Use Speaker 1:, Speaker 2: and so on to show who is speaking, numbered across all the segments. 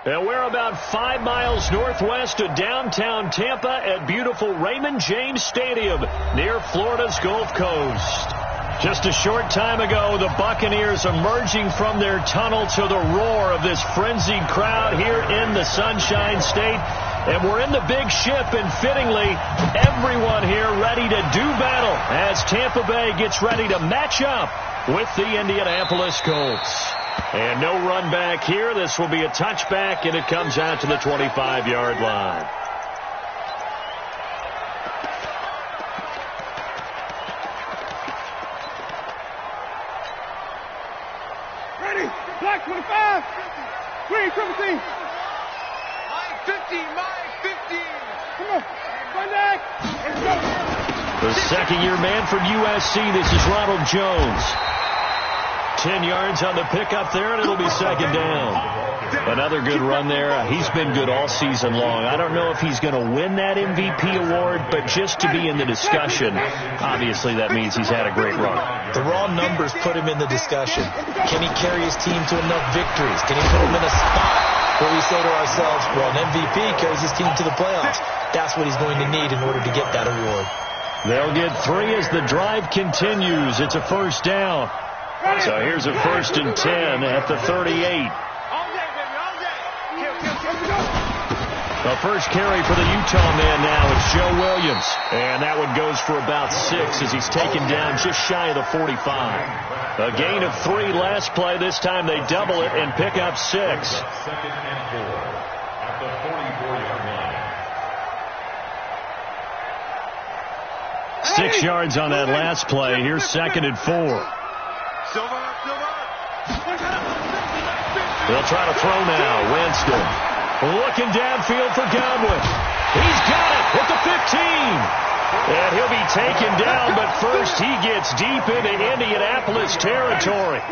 Speaker 1: And we're about 5 miles northwest of downtown Tampa at beautiful Raymond James Stadium near Florida's Gulf Coast. Just a short time ago, the Buccaneers emerging from their tunnel to the roar of this frenzied crowd here in the Sunshine State. And we're in the big ship, and fittingly, everyone here ready to do battle as Tampa Bay gets ready to match up with the Indianapolis Colts. And no run back here. This will be a touchback, and it comes out to the 25-yard line.
Speaker 2: Ready, black 25, green 17.
Speaker 3: Mine 50, mine 50.
Speaker 2: Come on, run back. Let's go.
Speaker 1: The second-year man from USC, this is Ronald Jones. 10 yards on the pickup there, and it'll be second down. Another good run there. He's been good all season long. I don't know if he's going to win that MVP award, but just to be in the discussion, obviously that means he's had a great run.
Speaker 4: The raw numbers put him in the discussion. Can he carry his team to enough victories? Can he put him in a spot where we say to ourselves, well, an MVP carries his team to the playoffs. That's what he's going to need in order to get that award.
Speaker 1: They'll get 3 as the drive continues. It's a first down. So here's a 1st and 10 at the 38. The first carry for the Utah man now is Joe Williams. And that one goes for about 6 as he's taken down just shy of the 45. A gain of 3 last play. This time they double it and pick up 6. 6 yards on that last play. Here's 2nd and 4. They'll try to throw now. Winston looking downfield for Godwin. He's got it at the 15. And he'll be taken down, but first he gets deep into Indianapolis territory.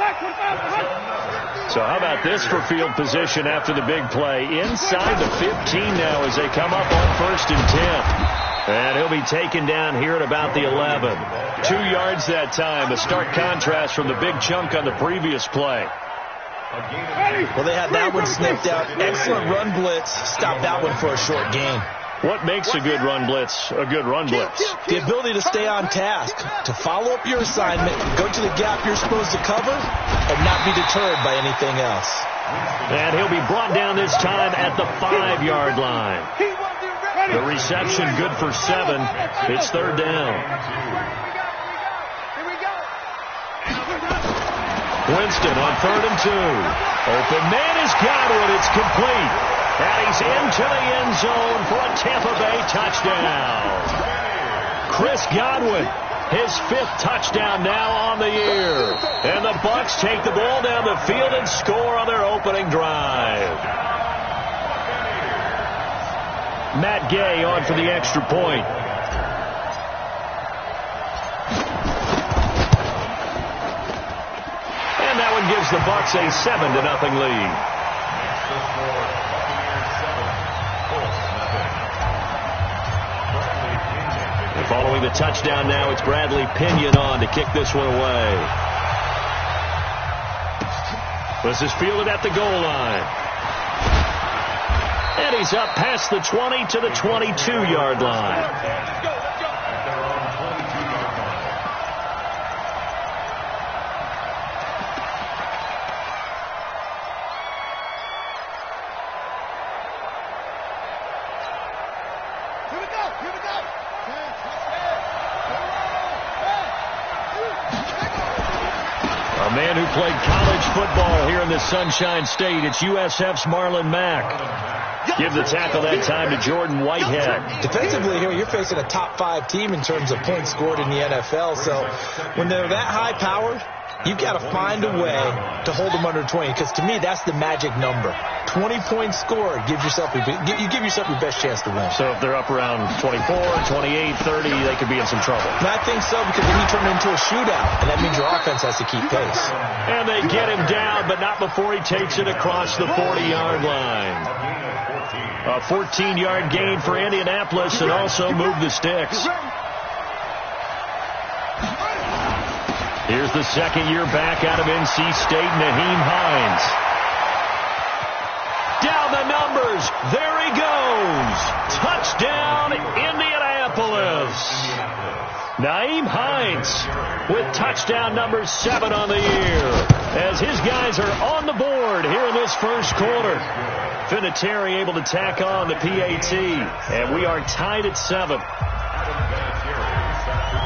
Speaker 1: So how about this for field position after the big play? Inside the 15 now as they come up on 1st and 10. And he'll be taken down here at about the 11. 2 yards that time. A stark contrast from the big chunk on the previous play.
Speaker 4: Well, they had that one sniffed out. Excellent run blitz. Stop that one for a short gain.
Speaker 1: What makes a good run blitz a good run blitz?
Speaker 4: The ability to stay on task, to follow up your assignment, go to the gap you're supposed to cover, and not be deterred by anything else.
Speaker 1: And he'll be brought down this time at the 5-yard line. The reception good for 7. It's 3rd down. Winston on 3rd and 2. Open man is Godwin. It's complete. And he's into the end zone for a Tampa Bay touchdown. Chris Godwin, his 5th touchdown now on the year. And the Bucs take the ball down the field and score on their opening drive. Matt Gay on for the extra point. And that one gives the Bucs a 7-0 lead. And following the touchdown now, it's Bradley Pinion on to kick this one away. This is fielded at the goal line. And he's up past the 20 to the 22-yard line. A man who played college football here in the Sunshine State. It's USF's Marlon Mack. Give the tackle that time to Jordan Whitehead.
Speaker 4: Defensively here, you're facing a top 5 team in terms of points scored in the NFL. So when they're that high-powered, you've got to find a way to hold them under 20. Because to me, that's the magic number. 20 points scored. You give yourself your best chance to win.
Speaker 1: So if they're up around 24, 28, 30, they could be in some trouble.
Speaker 4: And I think so, because then you turn it into a shootout, and that means your offense has to keep pace.
Speaker 1: And they get him down, but not before he takes it across the 40-yard line. A 14-yard gain for Indianapolis and also move the sticks. Here's the second-year back out of NC State, Naheem Hines. down the numbers. There he goes. Touchdown, Indianapolis. Nyheim Hines with touchdown number 7 on the year, as his guys are on the board here in this first quarter. Vinatieri able to tack on the PAT, and we are tied at 7.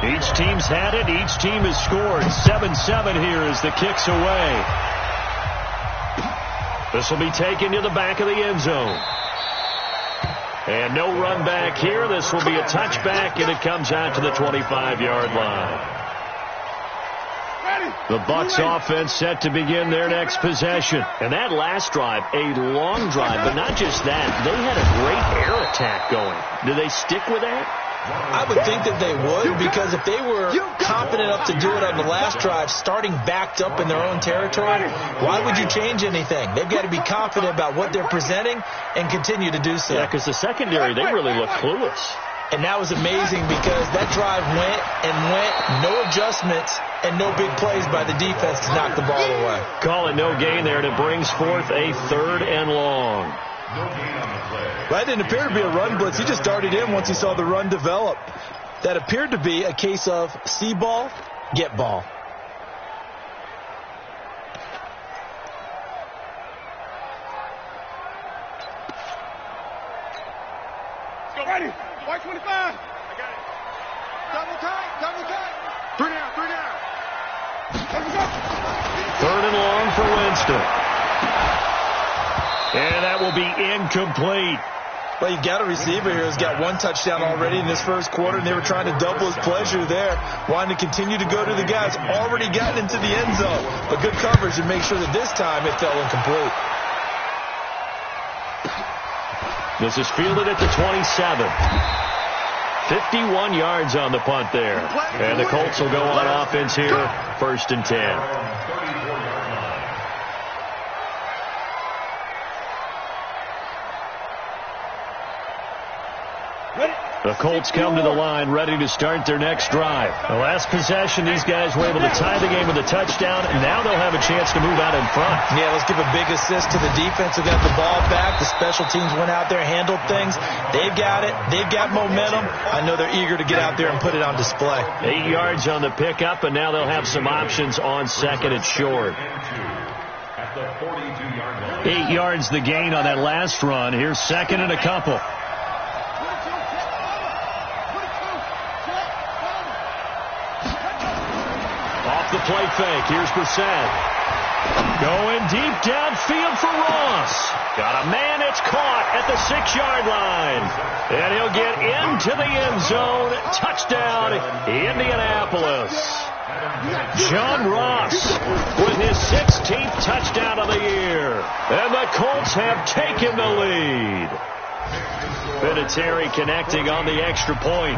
Speaker 1: Each team's had it. Each team has scored. 7-7 here as the kick's away. This will be taken to the back of the end zone. And no run back here. This will be a touchback, and it comes out to the 25-yard line. The Bucs offense set to begin their next possession. And that last drive, a long drive, but not just that. They had a great air attack going. Do they stick with that?
Speaker 4: I would think that they would, because if they were confident enough to do it on the last drive, starting backed up in their own territory, why would you change anything? They've got to be confident about what they're presenting and continue to do so.
Speaker 1: Yeah, because the secondary, they really look clueless.
Speaker 4: And that was amazing because that drive went and went, no adjustments, and no big plays by the defense to knock the ball away.
Speaker 1: Call it no gain there, and it brings forth a 3rd and long.
Speaker 4: That didn't appear to be a run blitz. He just darted in once he saw the run develop. That appeared to be a case of see ball, get ball.
Speaker 2: Let's go. Ready. White 25. I got it. Double tight. Double tight. 3 down. 3 down. Let's go.
Speaker 1: 3rd and long for Winston. And that will be incomplete.
Speaker 4: Well, you got a receiver here who's got 1 touchdown already in this first quarter, and they were trying to double his pleasure there, wanting to continue to go to the guys already gotten into the end zone. But good coverage to make sure that this time it fell incomplete.
Speaker 1: This is fielded at the 27. 51 yards on the punt there. And the Colts will go on offense here, 1st and 10. The Colts come to the line ready to start their next drive. The last possession, these guys were able to tie the game with a touchdown, and now they'll have a chance to move out in front.
Speaker 4: Yeah, let's give a big assist to the defense who got the ball back. The special teams went out there, handled things. They've got it. They've got momentum. I know they're eager to get out there and put it on display.
Speaker 1: 8 yards on the pickup, and now they'll have some options on 2nd and short. 8 yards the gain on that last run. Here's 2nd and a couple. The play fake. Here's Brissett. Going deep downfield for Ross. Got a man. It's caught at the 6-yard line. And he'll get into the end zone. Touchdown, Indianapolis. John Ross with his 16th touchdown of the year. And the Colts have taken the lead. Vinatieri connecting on the extra point.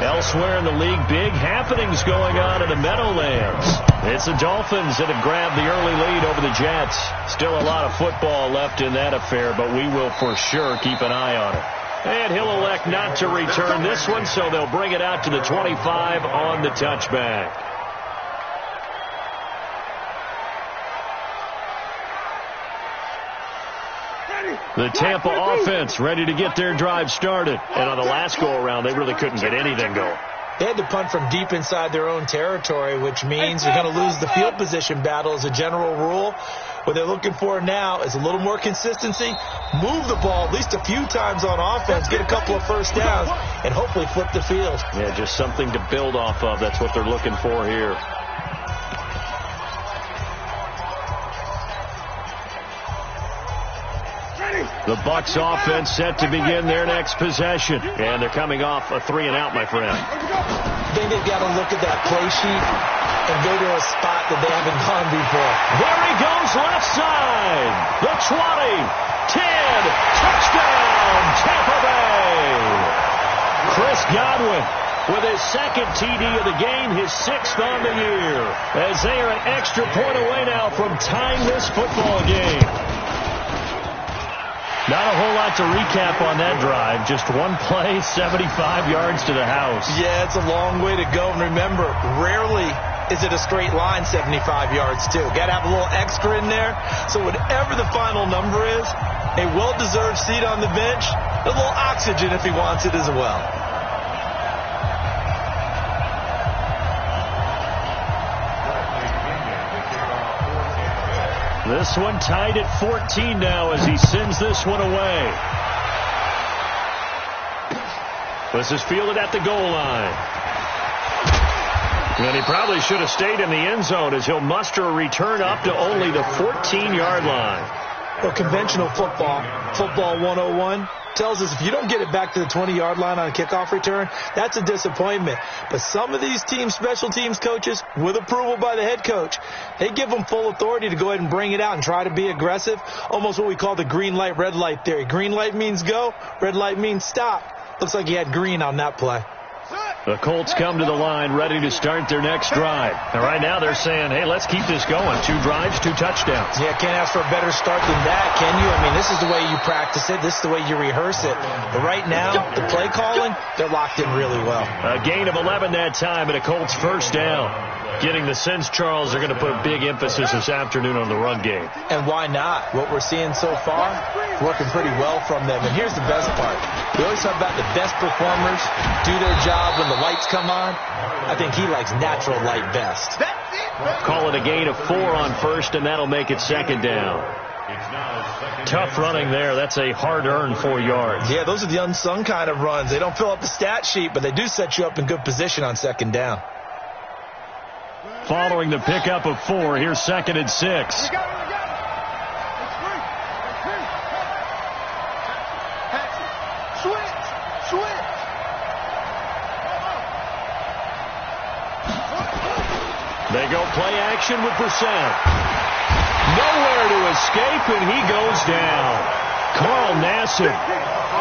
Speaker 1: Elsewhere in the league, big happenings going on in the Meadowlands. It's the Dolphins that have grabbed the early lead over the Jets. Still a lot of football left in that affair, but we will for sure keep an eye on it. And he'll elect not to return this one, so they'll bring it out to the 25 on the touchback. The Tampa offense ready to get their drive started. And on the last go-around, they really couldn't get anything going.
Speaker 4: They had to punt from deep inside their own territory, which means you're going to lose the field position battle as a general rule. What they're looking for now is a little more consistency, move the ball at least a few times on offense, get a couple of first downs, and hopefully flip the field.
Speaker 1: Yeah, just something to build off of. That's what they're looking for here. The Bucs offense set to begin their next possession. And they're coming off a 3-and-out, my friend.
Speaker 4: I think they've got to look at that play sheet and go to a spot that they haven't gone before.
Speaker 1: There he goes, left side. The 20, 10, touchdown, Tampa Bay. Chris Godwin with his 2nd TD of the game, his 6th on the year. As they are an extra point away now from tying this football game. Not a whole lot to recap on that drive. Just one play, 75 yards to the house.
Speaker 4: Yeah, it's a long way to go. And remember, rarely is it a straight line 75 yards too? Got to have a little extra in there. So whatever the final number is, a well-deserved seat on the bench, a little oxygen if he wants it as well.
Speaker 1: This one tied at 14 now as he sends this one away. This is fielded at the goal line. And he probably should have stayed in the end zone as he'll muster a return up to only the 14-yard line.
Speaker 4: Well, conventional football 101, tells us if you don't get it back to the 20-yard line on a kickoff return, that's a disappointment. But some of these team special teams coaches, with approval by the head coach, they give them full authority to go ahead and bring it out and try to be aggressive, almost what we call the green light, red light theory. Green light means go, red light means stop. Looks like he had green on that play.
Speaker 1: The Colts come to the line ready to start their next drive. And right now they're saying, hey, let's keep this going. 2 drives, 2 touchdowns.
Speaker 4: Yeah, can't ask for a better start than that, can you? I mean, this is the way you practice it. This is the way you rehearse it. But right now, the play calling, they're locked in really well.
Speaker 1: A gain of 11 that time and a Colts first down. Getting the sense, Charles, they're going to put a big emphasis this afternoon on the run game.
Speaker 4: And why not? What we're seeing so far, working pretty well from them. And here's the best part. We always talk about the best performers do their job when the lights come on. I think he likes natural light best.
Speaker 1: Call it a gain of 4 on first, and that'll make it second down. Tough running there. That's a hard-earned 4 yards.
Speaker 4: Yeah, those are the unsung kind of runs. They don't fill up the stat sheet, but they do set you up in good position on second down.
Speaker 1: Following the pickup of 4, here's 2nd and 6. They go play action with Brissett. Nowhere to escape, and he goes down. Carl Nassib,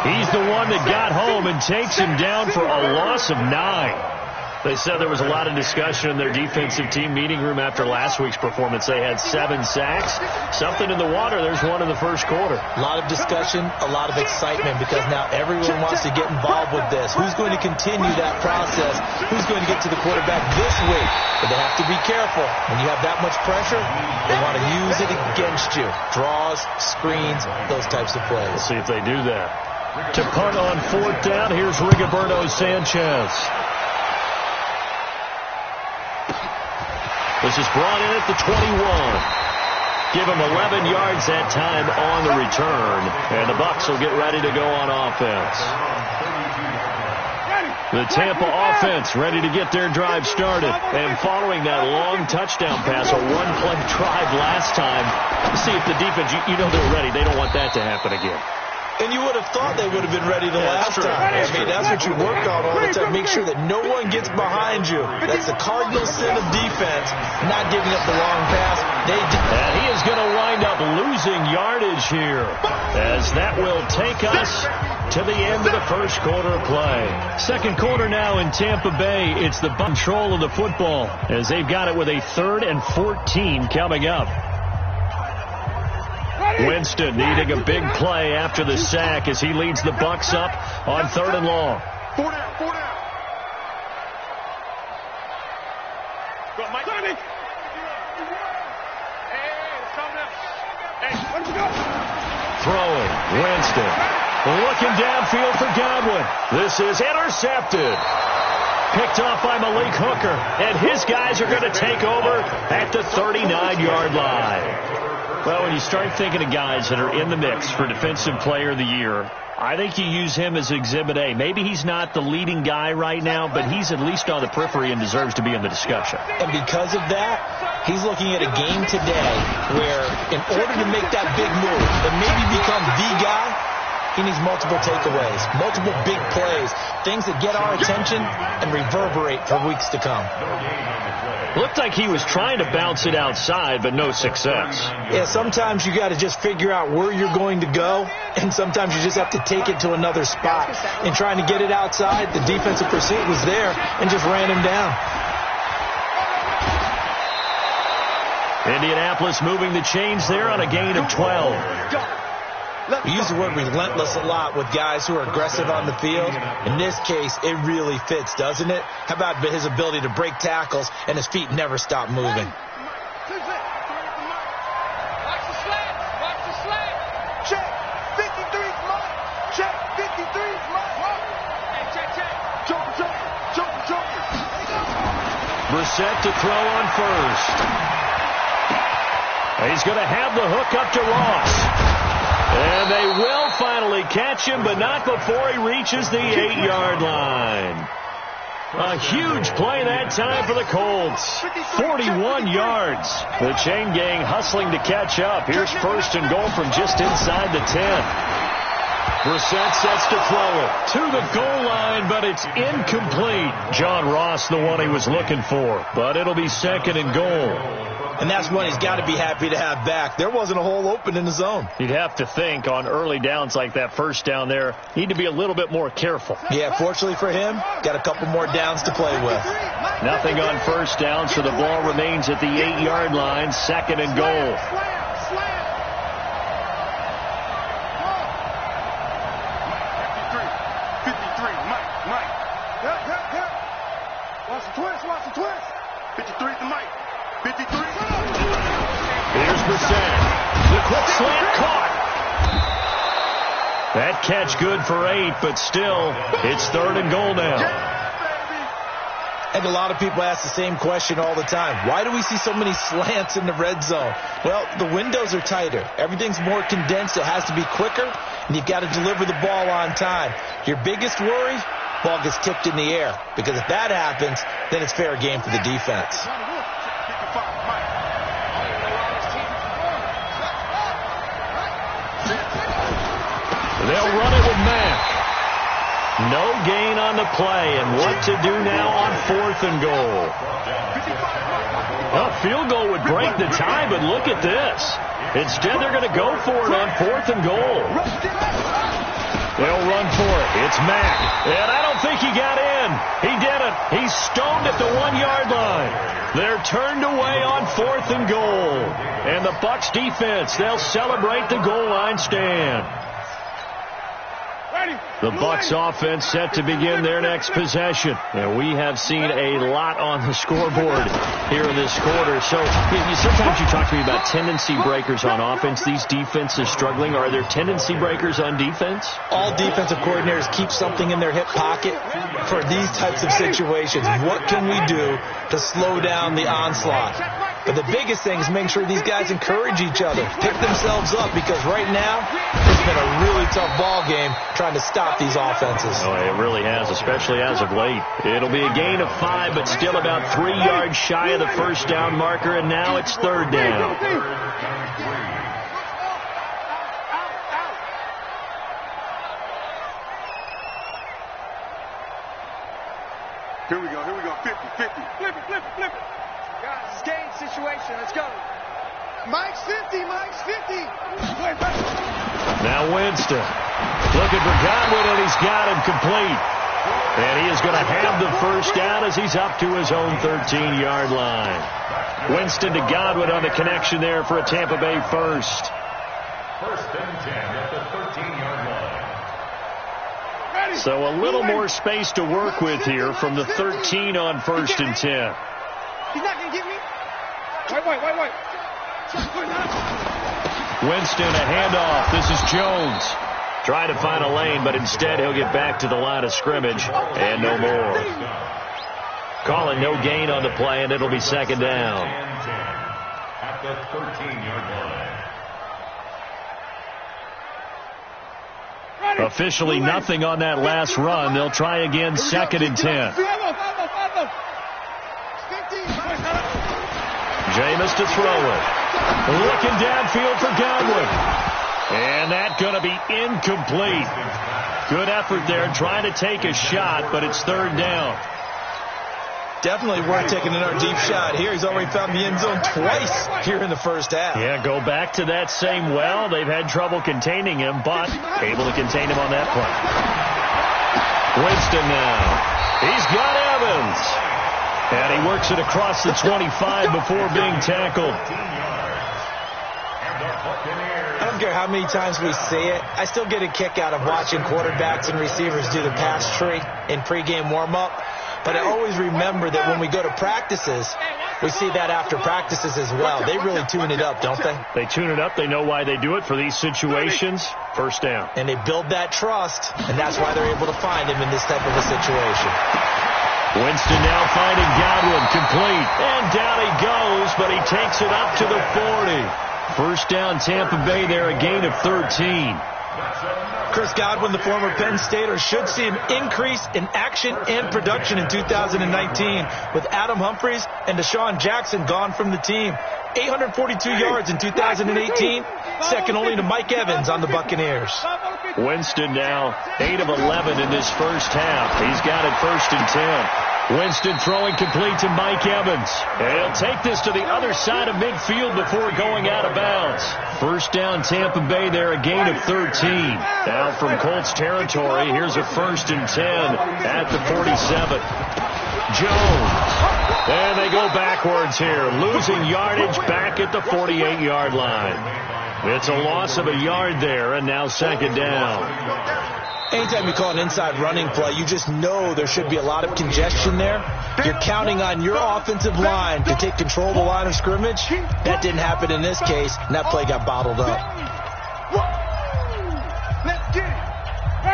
Speaker 1: he's the one that got home and takes him down for a loss of 9. They said there was a lot of discussion in their defensive team meeting room after last week's performance. They had 7 sacks. Something in the water. There's one in the first quarter.
Speaker 4: A lot of discussion, a lot of excitement, because now everyone wants to get involved with this. Who's going to continue that process? Who's going to get to the quarterback this week? But they have to be careful. When you have that much pressure, they want to use it against you. Draws, screens, those types of plays.
Speaker 1: We'll see if they do that. To punt on 4th down, here's Rigoberto Sanchez. This is brought in at the 21. Give him 11 yards that time on the return. And the Bucs will get ready to go on offense. The Tampa offense ready to get their drive started. And following that long touchdown pass, a 1-play drive last time, see if the defense, you know they're ready. They don't want that to happen again.
Speaker 4: And you would have thought they would have been ready the last time. I mean, that's what you work on all the time. Make sure that no one gets behind you. That's the cardinal sin of defense, not giving up the long pass.
Speaker 1: And he is going to wind up losing yardage here, as that will take us to the end of the first quarter of play. Second quarter now in Tampa Bay. It's the control of the football, as they've got it with a 3rd and 14 coming up. Winston needing a big play after the sack as he leads the Bucs up on 3rd and long.
Speaker 2: 4 down, 4 down. Go, Mike.
Speaker 1: Throwing, Winston. Looking downfield for Godwin. This is intercepted. Picked off by Malik Hooker. And his guys are going to take over at the 39-yard line. Well, when you start thinking of guys that are in the mix for Defensive Player of the Year, I think you use him as Exhibit A. Maybe he's not the leading guy right now, but he's at least on the periphery and deserves to be in the discussion.
Speaker 4: And because of that, he's looking at a game today where in order to make that big move and maybe become the guy, he needs multiple takeaways, multiple big plays, things that get our attention and reverberate for weeks to come.
Speaker 1: Looked like he was trying to bounce it outside, but no success.
Speaker 4: Yeah, sometimes you got to just figure out where you're going to go, and sometimes you just have to take it to another spot. In trying to get it outside, the defensive pursuit was there and just ran him down.
Speaker 1: Indianapolis moving the chains there on a gain of 12.
Speaker 4: We use the word relentless a lot with guys who are aggressive on the field. In this case, it really fits, doesn't it? How about his ability to break tackles and his feet never stop moving?
Speaker 3: Watch the slant. Watch the slant.
Speaker 2: Check. 53's mine. Check. 53's mine.
Speaker 3: Hey, check.
Speaker 2: Joker.
Speaker 1: Brissett to throw on first. He's going to have the hook up to Ross. And they will finally catch him, but not before he reaches the 8-yard line. A huge play that time for the Colts. 41 yards. The chain gang hustling to catch up. Here's first and goal from just inside the 10. Brissett sets to throw it to the goal line, but it's incomplete. John Ross, the one he was looking for, but it'll be second and goal.
Speaker 4: And that's one he's got to be happy to have back. There wasn't a hole open in the zone.
Speaker 1: You'd have to think on early downs like that first down there, need to be a little bit more careful.
Speaker 4: Yeah, fortunately for him, got a couple more downs to play with.
Speaker 1: Nothing on first down, so the ball remains at the 8-yard line, second and goal.
Speaker 2: Watch the twist. 53 to Mike. 53.
Speaker 1: Here's Brissett. The quick slant caught. That catch good for 8, but still, it's third and goal now.
Speaker 4: And a lot of people ask the same question all the time. Why do we see so many slants in the red zone? Well, the windows are tighter. Everything's more condensed. It has to be quicker, and you've got to deliver the ball on time. Your biggest worry? Ball gets tipped in the air, because if that happens, then it's fair game for the defense.
Speaker 1: They'll run it with Mack. No gain on the play, and what to do now on fourth and goal. A field goal would break the tie, but look at this. Instead, they're going to go for it on fourth and goal. They'll run for it. It's Mack. And I don't think he got in. He didn't. He's stoned at the 1-yard line. They're turned away on fourth and goal. And the Bucs defense, they'll celebrate the goal line stand. The Bucs offense set to begin their next possession. And we have seen a lot on the scoreboard here in this quarter. So sometimes you talk to me about tendency breakers on offense. These defenses struggling. Are there tendency breakers on defense?
Speaker 4: All defensive coordinators keep something in their hip pocket for these types of situations. What can we do to slow down the onslaught? But the biggest thing is making sure these guys encourage each other, pick themselves up, because right now it's been a really tough ball game trying to stop these offenses.
Speaker 1: Oh, it really has, especially as of late. It'll be a gain of 5, but still about 3 yards shy of the first down marker, and now it's third down.
Speaker 2: Here we go. 50. Flip it.
Speaker 3: Guys, game situation. Let's go.
Speaker 2: Mike's 50.
Speaker 1: Now Winston looking for Godwin, and he's got him complete. And he is going to have the first down as he's up to his own 13-yard line. Winston to Godwin on the connection there for a Tampa Bay first.
Speaker 5: First and 10 at the 13-yard line.
Speaker 1: So a little more space to work with here from the 13 on first and 10.
Speaker 3: He's not going to get me. Wait.
Speaker 1: Winston, a handoff. This is Jones. Trying to find a lane, but instead he'll get back to the line of scrimmage, and no more. Calling no gain on the play, and it'll be second down.
Speaker 5: At the 13-yard line.
Speaker 1: Officially nothing on that last run. They'll try again, second and 10. Jameis to throw it. Looking downfield for Godwin. And that's going to be incomplete. Good effort there trying to take a shot, but it's third down.
Speaker 4: Definitely worth taking another deep shot here. He's already found the end zone twice here in the first half.
Speaker 1: Yeah, go back to that same well. They've had trouble containing him, but able to contain him on that play. Winston now. He's got Evans. And he works it across the 25 before being tackled.
Speaker 5: And the Buccaneers
Speaker 4: don't care how many times we see it. I still get a kick out of watching quarterbacks and receivers do the pass tree in pregame warm-up. But I always remember that when we go to practices, we see that after practices as well. They really tune it up, don't they?
Speaker 1: They tune it up. They know why they do it for these situations. First down.
Speaker 4: And they build that trust, and that's why they're able to find him in this type of a situation.
Speaker 1: Winston now finding Godwin, complete. And down he goes, but he takes it up to the 40. First down, Tampa Bay there, a gain of 13.
Speaker 4: Chris Godwin, the former Penn Stater, should see an increase in action and production in 2019 with Adam Humphries and Deshaun Jackson gone from the team. 842 yards in 2018, second only to Mike Evans on the Buccaneers.
Speaker 1: Winston now 8 of 11 in this first half. He's got it 1st and 10. Winston throwing complete to Mike Evans. And he'll take this to the other side of midfield before going out of bounds. First down, Tampa Bay there, a gain of 13. Now from Colts territory, here's a 1st and 10 at the 47. Jones. And they go backwards here, losing yardage back at the 48-yard line. It's a loss of a yard there, and now second down.
Speaker 4: Anytime you call an inside running play, you just know there should be a lot of congestion there. You're counting on your offensive line to take control of the line of scrimmage. That didn't happen in this case, and that play got bottled up.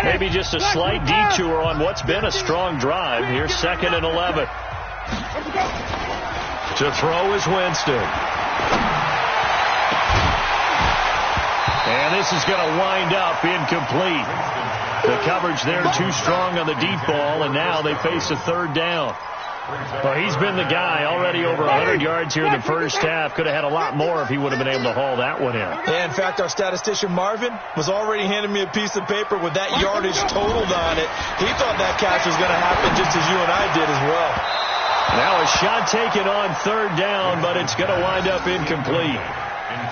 Speaker 1: Maybe just a slight detour on what's been a strong drive. Here's 2nd and 11. To throw is Winston. And this is going to wind up incomplete. The coverage there too strong on the deep ball, and now they face a 3rd down. Well, he's been the guy already over 100 yards here in the first half. Could have had a lot more if he would have been able to haul that one in.
Speaker 4: Yeah, in fact, our statistician Marvin was already handing me a piece of paper with that yardage totaled on it. He thought that catch was going to happen just as you and I did as well.
Speaker 1: Now a shot taken on 3rd down, but it's going to wind up incomplete.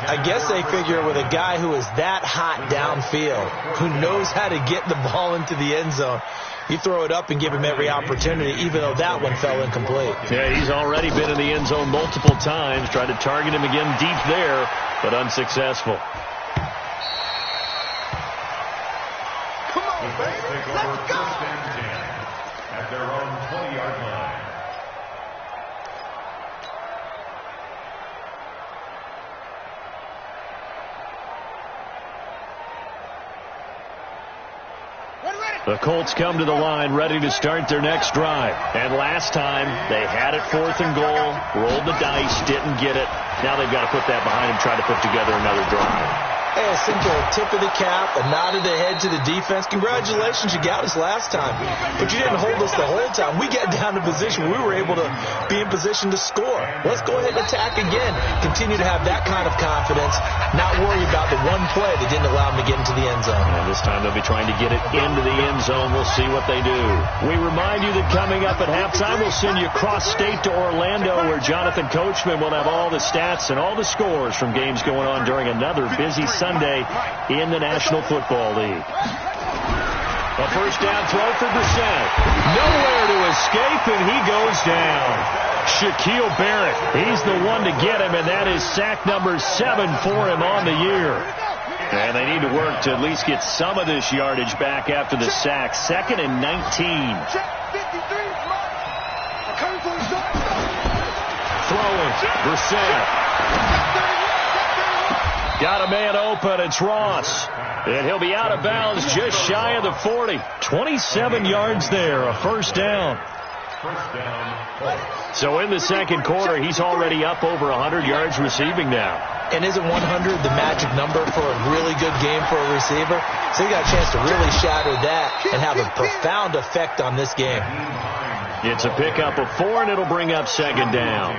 Speaker 4: I guess they figure with a guy who is that hot downfield, who knows how to get the ball into the end zone, you throw it up and give him every opportunity, even though that one fell incomplete.
Speaker 1: Yeah, he's already been in the end zone multiple times. Tried to target him again deep there, but unsuccessful.
Speaker 2: Come on, baby. Let's go.
Speaker 5: At their own 20-yard line.
Speaker 1: The Colts come to the line ready to start their next drive. And last time, they had it 4th and goal, rolled the dice, didn't get it. Now they've got to put that behind them, try to put together another drive.
Speaker 4: Hey, a simple tip of the cap, a nod of the head to the defense. Congratulations, you got us last time. But you didn't hold us the whole time. We got down to position where we were able to be in position to score. Let's go ahead and attack again. Continue to have that kind of confidence, not worry about the one play that didn't allow them to get into the end zone.
Speaker 1: And this time they'll be trying to get it into the end zone. We'll see what they do. We remind you that coming up at halftime, we'll send you cross-state to Orlando, where Jonathan Coachman will have all the stats and all the scores from games going on during another busy Sunday in the National Football League. A first down throw for Brissett. Nowhere to escape, and he goes down. Shaquille Barrett, he's the one to get him, and that is sack number 7 for him on the year. And they need to work to at least get some of this yardage back after the sack. 2nd and 19. Throwing, Brissett. Got a man open, it's Ross. And he'll be out of bounds just shy of the 40. 27 yards there, a first down. So in the second quarter, he's already up over 100 yards receiving now.
Speaker 4: And isn't 100 the magic number for a really good game for a receiver? So he got a chance to really shatter that and have a profound effect on this game.
Speaker 1: It's a pickup of 4, and it'll bring up second down.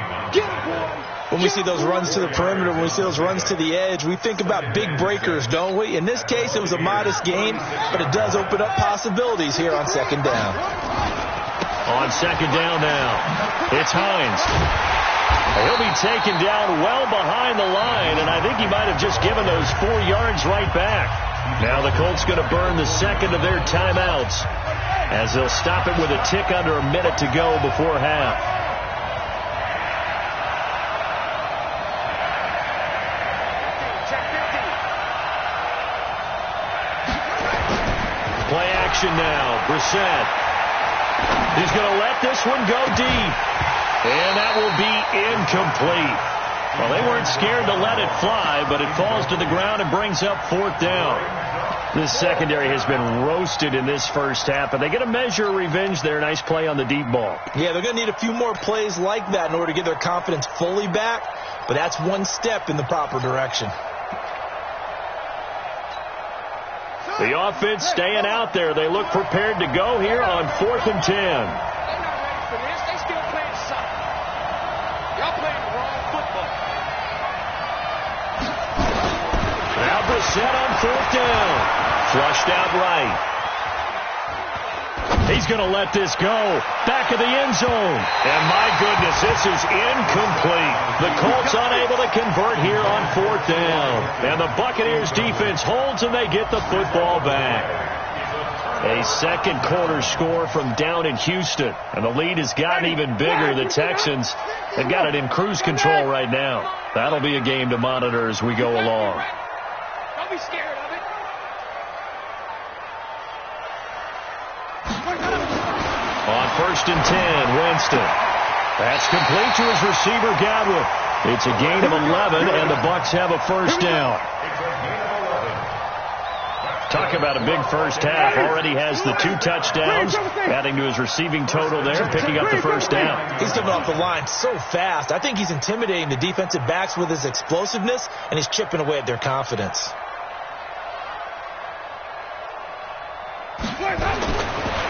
Speaker 4: When we see those runs to the perimeter, when we see those runs to the edge, we think about big breakers, don't we? In this case, it was a modest gain, but it does open up possibilities here on second down.
Speaker 1: On second down now, it's Hines. He'll be taken down well behind the line, and I think he might have just given those 4 yards right back. Now the Colts going to burn the second of their timeouts as they'll stop it with a tick under a minute to go before half. action now. Brissett. He's going to let this one go deep. And that will be incomplete. Well, they weren't scared to let it fly, but it falls to the ground and brings up 4th down. This secondary has been roasted in this first half, but they get a measure of revenge there. Nice play on the deep ball. Yeah, they're going to need a few more plays like that in order to get their confidence fully back, but that's one step in the proper direction. The offense staying out there. They look prepared to go here on 4th and 10.
Speaker 3: They're not ready for this. They still playing soccer. Y'all playing the wrong football.
Speaker 1: Now Brissett on 4th down. Flushed out right. He's going to let this go. Back of the end zone. And my goodness, this is incomplete. The Colts unable to convert here on 4th down. And the Buccaneers defense holds and they get the football back. A second quarter score from down in Houston. And the lead has gotten even bigger. The Texans have got it in cruise control right now. That'll be a game to monitor as we go along.
Speaker 3: Don't be scared of it.
Speaker 1: On 1st and 10, Winston. That's complete to his receiver, Godwin. It's a gain of 11, and the Bucs have a first down. Talk about a big first half. Already has the 2 touchdowns, adding to his receiving total there, picking up the first down. He's coming off the line so fast. I think he's intimidating the defensive backs with his explosiveness, and he's chipping away at their confidence.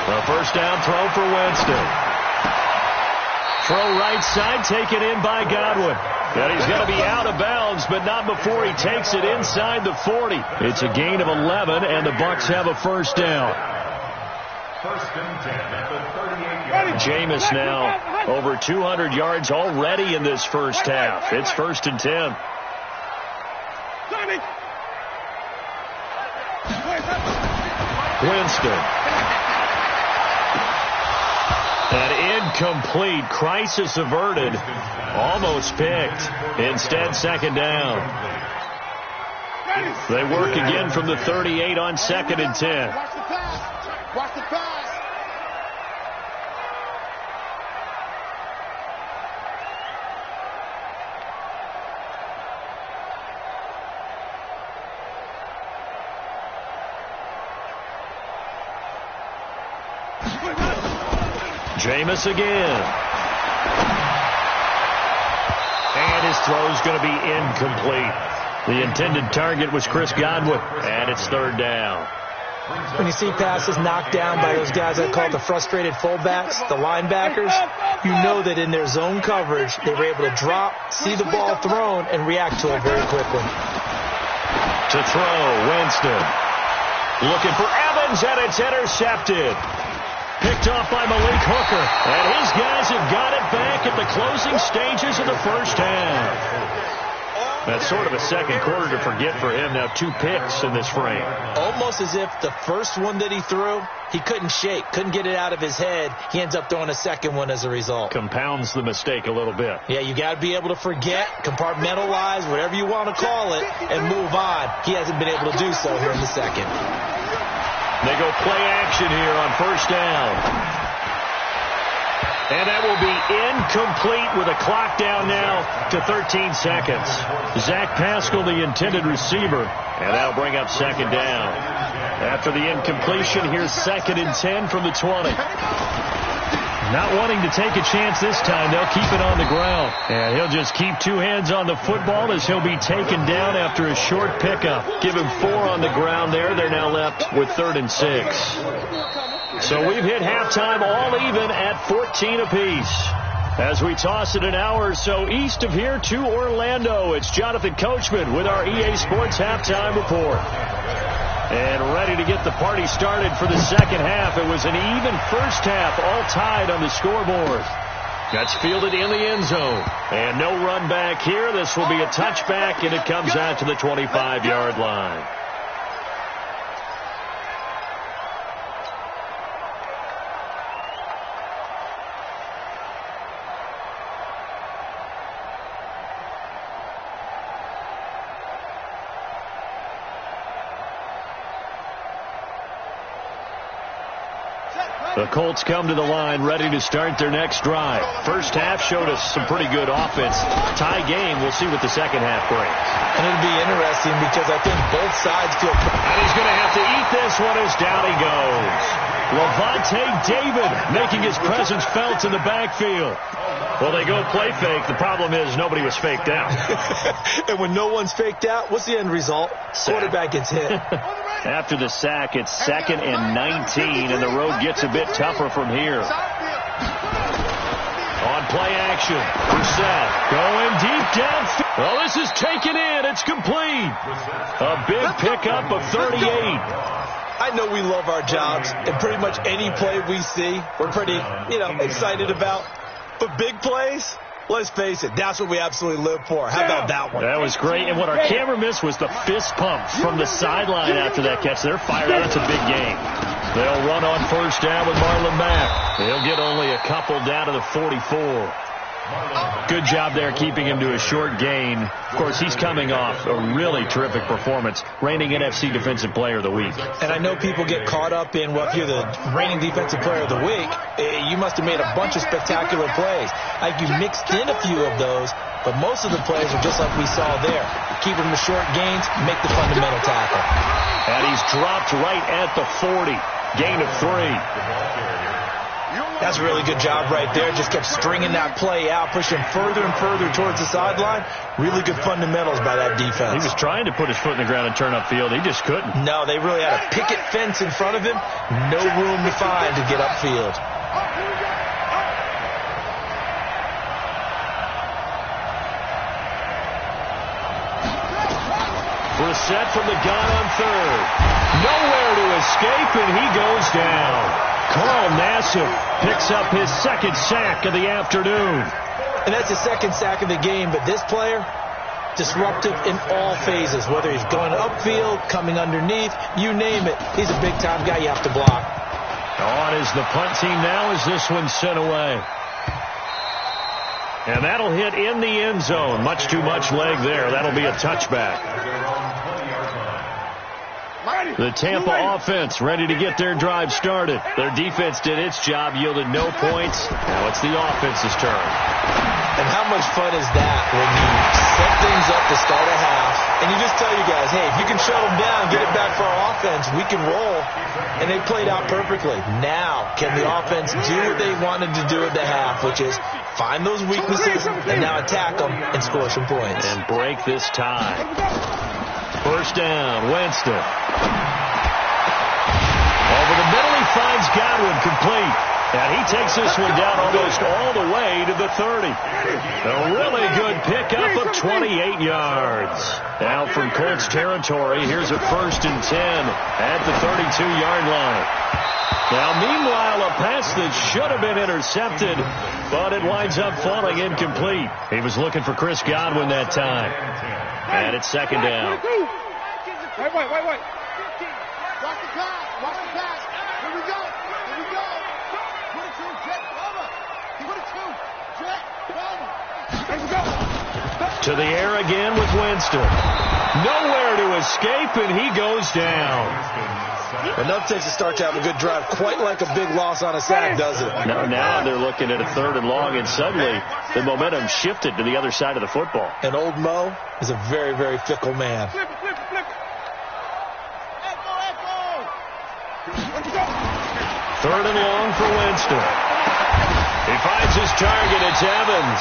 Speaker 1: The first down throw for Winston. Throw right side, taken in by Godwin. And he's going to be out of bounds, but not before he takes it inside the 40. It's a gain of 11, and the Bucs have a first down.
Speaker 5: 1st and 10 at the 38-yard.
Speaker 1: Jameis now over 200 yards already in this first half. It's 1st and 10. Winston. An incomplete, crisis averted, almost picked. Instead, second down. They work again from the 38 on 2nd and 10.
Speaker 2: Watch the pass. Watch the pass.
Speaker 1: Jameis again. And his throw's going to be incomplete. The intended target was Chris Godwin, and it's 3rd down. When you see passes knocked down by those guys I call the frustrated fullbacks, the linebackers, you know that in their zone coverage, they were able to drop, see the ball thrown, and react to it very quickly. To throw, Winston. Looking for Evans, and it's intercepted. Picked off by Malik Hooker. And his guys have got it back at the closing stages of the first half. That's sort of a second quarter to forget for him. Now 2 picks in this frame. Almost as if the first one that he threw, he couldn't shake, couldn't get it out of his head. He ends up throwing a second one as a result. Compounds the mistake a little bit. Yeah, you got to be able to forget, compartmentalize, whatever you want to call it, and move on. He hasn't been able to do so here in the second. They go play action here on first down. And that will be incomplete with a clock down now to 13 seconds. Zach Pascal, the intended receiver, and that'll bring up second down. After the incompletion, here's 2nd and 10 from the 20. Not wanting to take a chance this time, they'll keep it on the ground. And he'll just keep 2 hands on the football as he'll be taken down after a short pickup. Give him 4 on the ground there. They're now left with 3rd and 6. So we've hit halftime all even at 14 apiece. As we toss it an hour or so east of here to Orlando, it's Jonathan Coachman with our EA Sports Halftime Report. And ready to get the party started for the second half. It was an even first half, all tied on the scoreboard. That's fielded in the end zone. And no run back here. This will be a touchback, and it comes out to the 25-yard line. The Colts come to the line ready to start their next drive. First half showed us some pretty good offense. Tie game. We'll see what the second half brings.
Speaker 4: And it'll be interesting because I think both sides feel...
Speaker 1: And he's going to have to eat this one as down he goes. Levante David making his presence felt in the backfield. Well, they go play fake. The problem is nobody was faked out.
Speaker 4: And when no one's faked out, what's the end result? Quarterback gets hit.
Speaker 1: After the sack, it's 2nd and 19, and the road gets a bit tougher from here. On play action, Brissett going deep downfield. Well, this is taken in. It's complete. A big pickup of 38.
Speaker 4: I know we love our jobs, and pretty much any play we see, we're pretty, excited about. But big plays, let's face it, that's what we absolutely live for. How about that one?
Speaker 1: That was great. And what our camera missed was the fist pump from the sideline after that catch. They're fired out. That's a big game. They'll run on first down with Marlon Mack. They'll get only a couple down to the 44. Good job there keeping him to a short gain. Of course, he's coming off a really terrific performance, reigning NFC Defensive Player of the Week.
Speaker 4: And I know people get caught up in, well, if you're the reigning Defensive Player of the Week, you must have made a bunch of spectacular plays. Like you mixed in a few of those, but most of the plays are just like we saw there. Keep them to short gains, make the fundamental tackle.
Speaker 1: And he's dropped right at the 40. Gain of 3.
Speaker 4: That's a really good job right there. Just kept stringing that play out, pushing further and further towards the sideline. Really good fundamentals by that defense.
Speaker 1: He was trying to put his foot in the ground and turn upfield. He just couldn't.
Speaker 4: No, they really had a picket fence in front of him. No room to find to get upfield.
Speaker 1: Brissett from the gun on 3rd. Nowhere to escape, and he goes down. Carl Nassib picks up his 2nd sack of the afternoon.
Speaker 4: And that's his 2nd sack of the game, but this player, disruptive in all phases, whether he's going upfield, coming underneath, you name it. He's a big-time guy you have to block.
Speaker 1: On is the punt team now as this one's sent away. And that'll hit in the end zone. Much too much leg there. That'll be a touchback. The Tampa offense ready to get their drive started. Their defense did its job, yielded no points. Now it's the offense's turn.
Speaker 4: And how much fun is that when you set things up to start a half, and you just tell you guys, hey, if you can shut them down, get it back for our offense, we can roll. And they played out perfectly. Now, can the offense do what they wanted to do at the half, which is find those weaknesses and now attack them and score some points.
Speaker 1: And break this tie. First down, Winston. Over the middle, he finds Godwin complete. And he takes this one down almost all the way to the 30. A really good pickup of 28 yards. Now from Colts territory, here's a 1st and 10 at the 32-yard line. Now, meanwhile, a pass that should have been intercepted, but it winds up falling incomplete. He was looking for Chris Godwin that time. And it's 2nd down.
Speaker 2: Wait. Watch the pass. Watch the pass. Here we go. Here we go. 22, jet, over. 22, jet, over. Here we go.
Speaker 1: To the air again with Winston. Nowhere to escape, and he goes down.
Speaker 4: Enough takes to start to have a good drive. Quite like a big loss on a sack, does it?
Speaker 1: Now they're looking at a 3rd and long, and suddenly the momentum shifted to the other side of the football.
Speaker 4: And old Mo is a very, very fickle man.
Speaker 2: Flip. Echo.
Speaker 1: 3rd and long for Winston. He finds his target. It's Evans.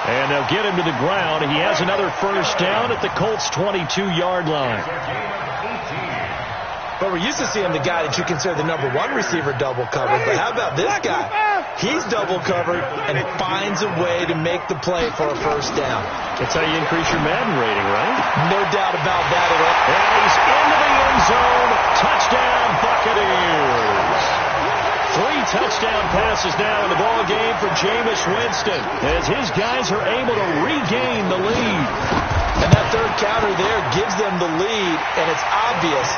Speaker 1: And they'll get him to the ground. He has another first down at the Colts' 22-yard line.
Speaker 4: But we're used to seeing the guy that you consider the #1 receiver double covered. But how about this guy? He's double covered and finds a way to make the play for a first down.
Speaker 1: That's how you increase your Madden rating, right?
Speaker 4: No doubt about that at all.
Speaker 1: And he's into the end zone. Touchdown, Buccaneers. 3 touchdown passes now in the ball game for Jameis Winston as his guys are able to regain the lead.
Speaker 4: And that 3rd counter there gives them the lead, and it's obvious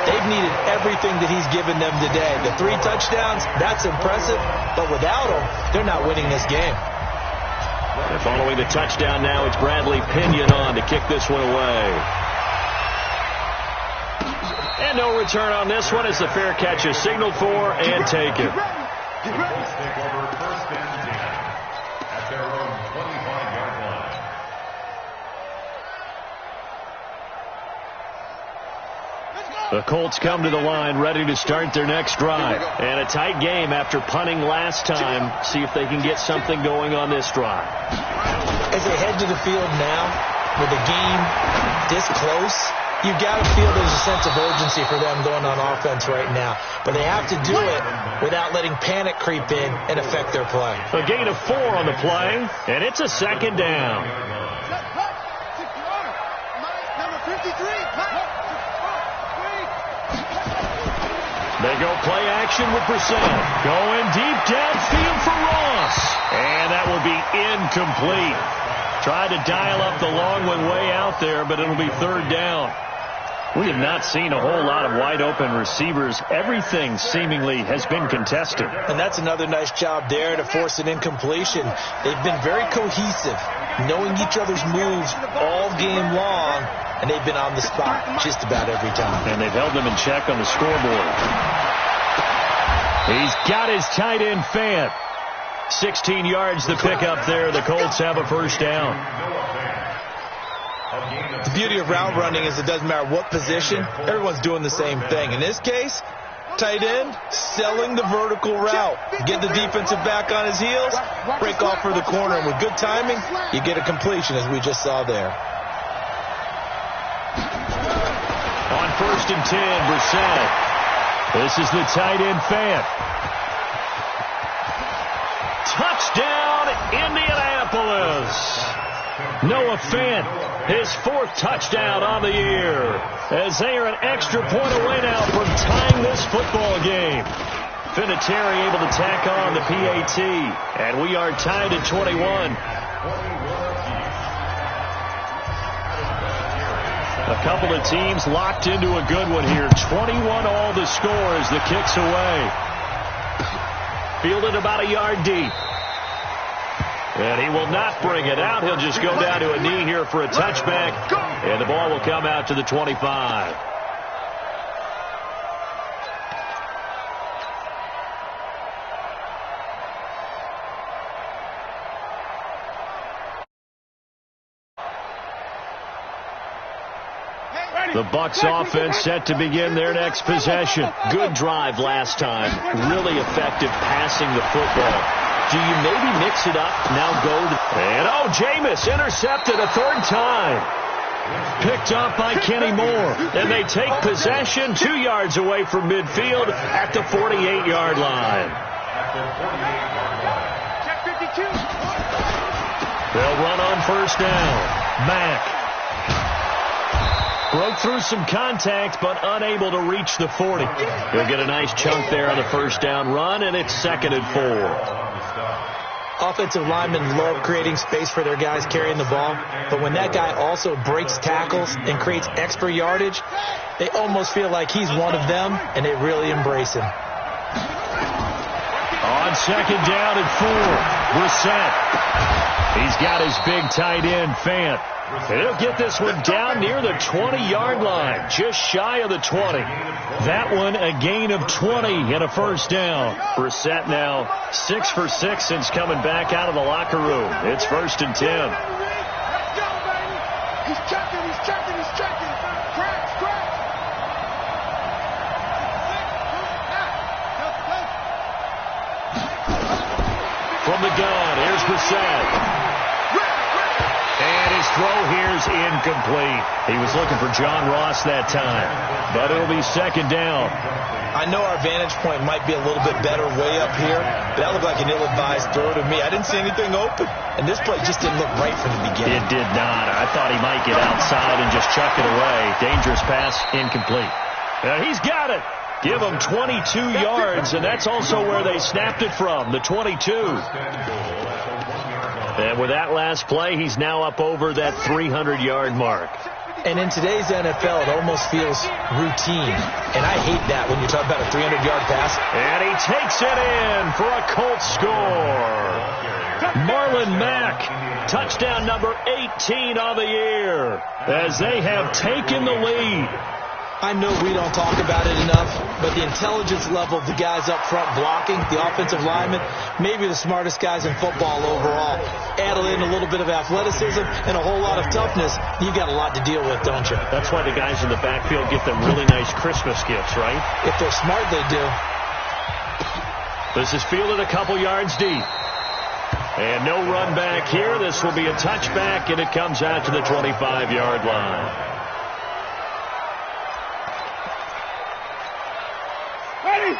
Speaker 4: they've needed everything that he's given them today. The 3 touchdowns, that's impressive, but without him, they're not winning this game.
Speaker 1: And following the touchdown now, it's Bradley Pinion on to kick this one away. And no return on this one as the fair catch is signaled for and taken.
Speaker 5: The Colts take over first and 10 at their own 25-yard line.
Speaker 1: The Colts come to the line ready to start their next drive. And a tight game after punting last time. See if they can get something going on this drive.
Speaker 4: As they head to the field now, with the game this close, you've got to feel there's a sense of urgency for them going on offense right now. But they have to do it without letting panic creep in and affect their play.
Speaker 1: A gain of 4 on the play, and it's a second down. They go play action with Brissett. Going deep downfield for Ross. And that will be incomplete. Tried to dial up the long one way out there, but it'll be third down. We have not seen a whole lot of wide-open receivers. Everything seemingly has been contested.
Speaker 4: And that's another nice job there to force an incompletion. They've been very cohesive, knowing each other's moves all game long, and they've been on the spot just about every time.
Speaker 1: And they've held them in check on the scoreboard. He's got his tight end Fant. 16 yards to pick up there. The Colts have a first down.
Speaker 4: The beauty of route running is it doesn't matter what position, everyone's doing the same thing. In this case, tight end selling the vertical route. Get the defensive back on his heels, break off for the corner, and with good timing, you get a completion as we just saw there.
Speaker 1: On first and 10, Brissett. This is the tight end Fant. Touchdown, Indianapolis. Noah Fant, his 4th touchdown on the year, as they are an extra point away now from tying this football game. Vinatieri able to tack on the PAT, and we are tied at 21. A couple of teams locked into a good one here. 21 all the score as the kick's away. Fielded about a yard deep. And he will not bring it out. He'll just go down to a knee here for a touchback. And the ball will come out to the 25. The Bucs offense set to begin their next possession. Good drive last time. Really effective passing the football. Do you maybe mix it up? Now go to... And Jameis intercepted a 3rd time. Picked up by Kenny Moore. And they take possession 2 yards away from midfield at the 48-yard line. They'll run on first down. Mack. Broke through some contact, but unable to reach the 40. He'll get a nice chunk there on the first down run, and it's 2nd and 4.
Speaker 4: Offensive linemen love creating space for their guys carrying the ball, but when that guy also breaks tackles and creates extra yardage, they almost feel like he's one of them, and they really embrace him.
Speaker 1: On second down and 4, Brissett. He's got his big tight end, Fant. He'll get this one down near the 20-yard line, just shy of the 20. That one a gain of 20 and a first down. Brissett now 6 for 6 since coming back out of the locker room. It's 1st and 10.
Speaker 2: Let's go, baby. He's checking. Crack.
Speaker 1: From the gun, here's Brissett. And his throw here's incomplete. He was looking for John Ross that time, but it'll be 2nd down.
Speaker 4: I know our vantage point might be a little bit better way up here, but that looked like an ill-advised throw to me. I didn't see anything open, and this play just didn't look right from the beginning.
Speaker 1: It did not. I thought he might get outside and just chuck it away. Dangerous pass, incomplete. He's got it. Give him 22 yards, and that's also where they snapped it from, the 22. And with that last play, he's now up over that 300-yard mark.
Speaker 4: And in today's NFL, it almost feels routine. And I hate that when you talk about a 300-yard pass.
Speaker 1: And he takes it in for a Colts score. Marlon Mack, touchdown number 18 on the year, as they have taken the lead.
Speaker 4: I know we don't talk about it enough, but the intelligence level of the guys up front blocking, the offensive linemen, maybe the smartest guys in football overall. Add in a little bit of athleticism and a whole lot of toughness, you got a lot to deal with, don't you?
Speaker 1: That's why the guys in the backfield get them really nice Christmas gifts, right?
Speaker 4: If they're smart, they do.
Speaker 1: This is fielded a couple yards deep. And no run back here. This will be a touchback, and it comes out to the 25-yard line.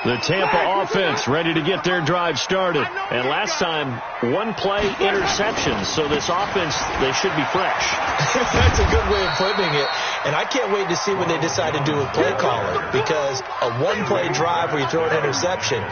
Speaker 1: The Tampa offense ready to get their drive started. And last time, one-play interception. So this offense, they should be fresh.
Speaker 4: That's a good way of putting it. And I can't wait to see what they decide to do with play calling. Because a one-play drive where you throw an interception,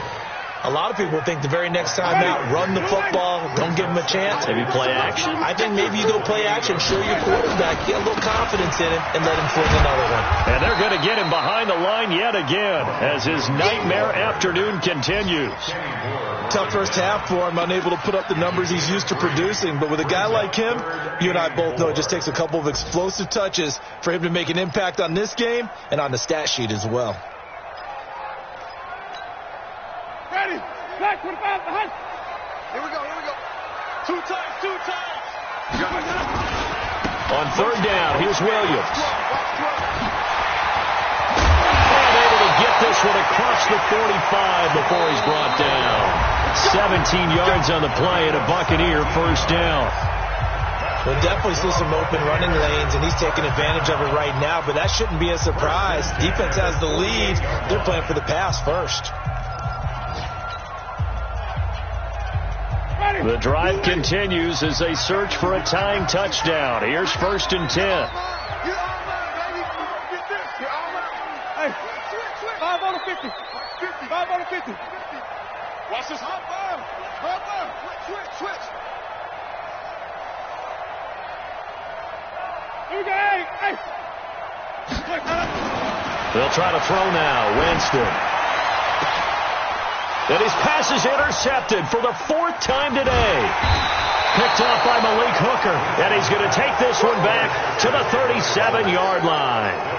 Speaker 4: a lot of people think the very next time out, run the football, don't give them a chance.
Speaker 1: Maybe play action?
Speaker 4: I think maybe you go play action, show your quarterback, get a little confidence in him, and let him fling another one.
Speaker 1: And they're going to get him behind the line yet again as his nightmare afternoon continues.
Speaker 4: Tough first half for him, unable to put up the numbers he's used to producing. But with a guy like him, you and I both know it just takes a couple of explosive touches for him to make an impact on this game and on the stat sheet as well.
Speaker 3: Ready. Back 25 behind.
Speaker 2: Here we go.
Speaker 3: Two times.
Speaker 1: On third down, here's Williams. And able to get this one across the 45 before he's brought down. 17 yards on the play and a Buccaneer first down.
Speaker 4: We'll definitely see some open running lanes, and he's taking advantage of it right now, but that shouldn't be a surprise. Defense has the lead. They're playing for the pass first.
Speaker 1: The drive continues as they search for a tying touchdown. Here's 1st and 10.
Speaker 3: Hey, 5 on the 50. 5 on the 50. Watch this. Switch. Here we go. Hey.
Speaker 1: They'll try to throw now. Winston. And his pass is intercepted for the 4th time today. Picked off by Malik Hooker. And he's going to take this one back to the 37-yard line.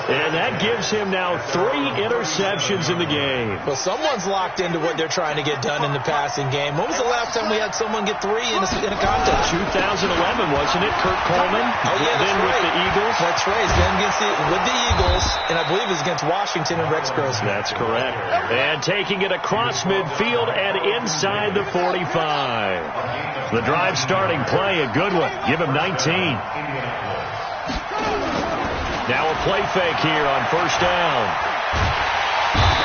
Speaker 1: And that gives him now 3 interceptions in the game.
Speaker 4: Well, someone's locked into what they're trying to get done in the passing game. When was the last time we had someone get 3 in a contest?
Speaker 1: 2011, wasn't it? Kurt Coleman.
Speaker 4: Oh, yeah,
Speaker 1: then
Speaker 4: right.
Speaker 1: with the Eagles.
Speaker 4: That's right. He's been with the Eagles, and I believe it was against Washington and Rex Grossman.
Speaker 1: That's correct. And taking it across midfield and inside the 45. The drive starting play, a good one. Give him 19. Now a play fake here on 1st down.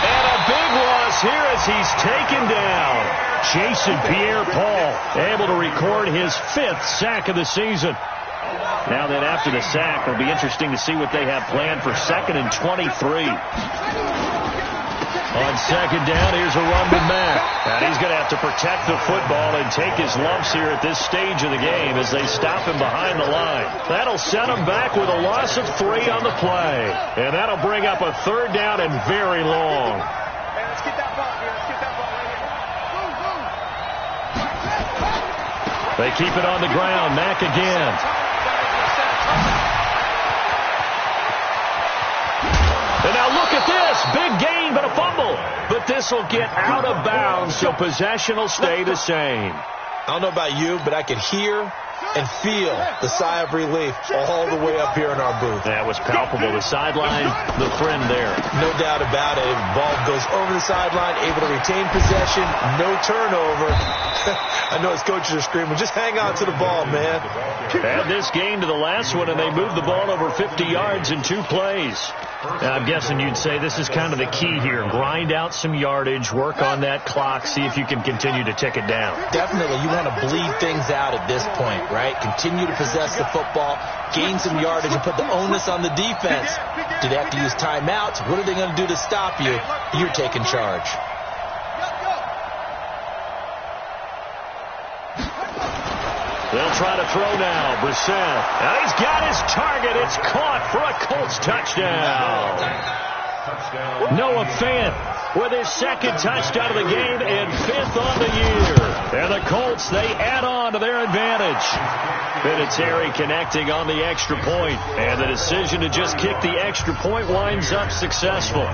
Speaker 1: And a big loss here as he's taken down. Jason Pierre-Paul able to record his 5th sack of the season. Now then, after the sack, it'll be interesting to see what they have planned for 2nd and 23. On 2nd down, here's a run to Mack. And he's going to have to protect the football and take his lumps here at this stage of the game as they stop him behind the line. That'll set him back with a loss of 3 on the play. And that'll bring up a 3rd down and very long.
Speaker 3: Hey, let's get that ball here. Let's get that ball right here.
Speaker 1: They keep it on the ground. Mack again. And now look at this. Big gain, but a fumble. But this will get out of bounds, so possession will stay the same.
Speaker 4: I don't know about you, but I could hear and feel the sigh of relief all the way up here in our booth.
Speaker 1: That was palpable. The sideline, the friend there.
Speaker 4: No doubt about it. The ball goes over the sideline, able to retain possession, no turnover. I know his coaches are screaming, just hang on to the ball, man.
Speaker 1: Add this game to the last one, and they moved the ball over 50 yards in 2 plays. Now, I'm guessing you'd say this is kind of the key here. Grind out some yardage, work on that clock, see if you can continue to tick it down.
Speaker 4: Definitely. You want to bleed things out at this point, right? Continue to possess the football, gain some yardage, and put the onus on the defense. Do they have to use timeouts? What are they going to do to stop you? You're taking charge.
Speaker 1: They'll try to throw now. Brissett. And he's got his target. It's caught for a Colts touchdown. Noah Fant with his 2nd touchdown of the game and 5th on the year. And the Colts, they add on to their advantage. Vinatieri connecting on the extra point, and the decision to just kick the extra point winds up successful.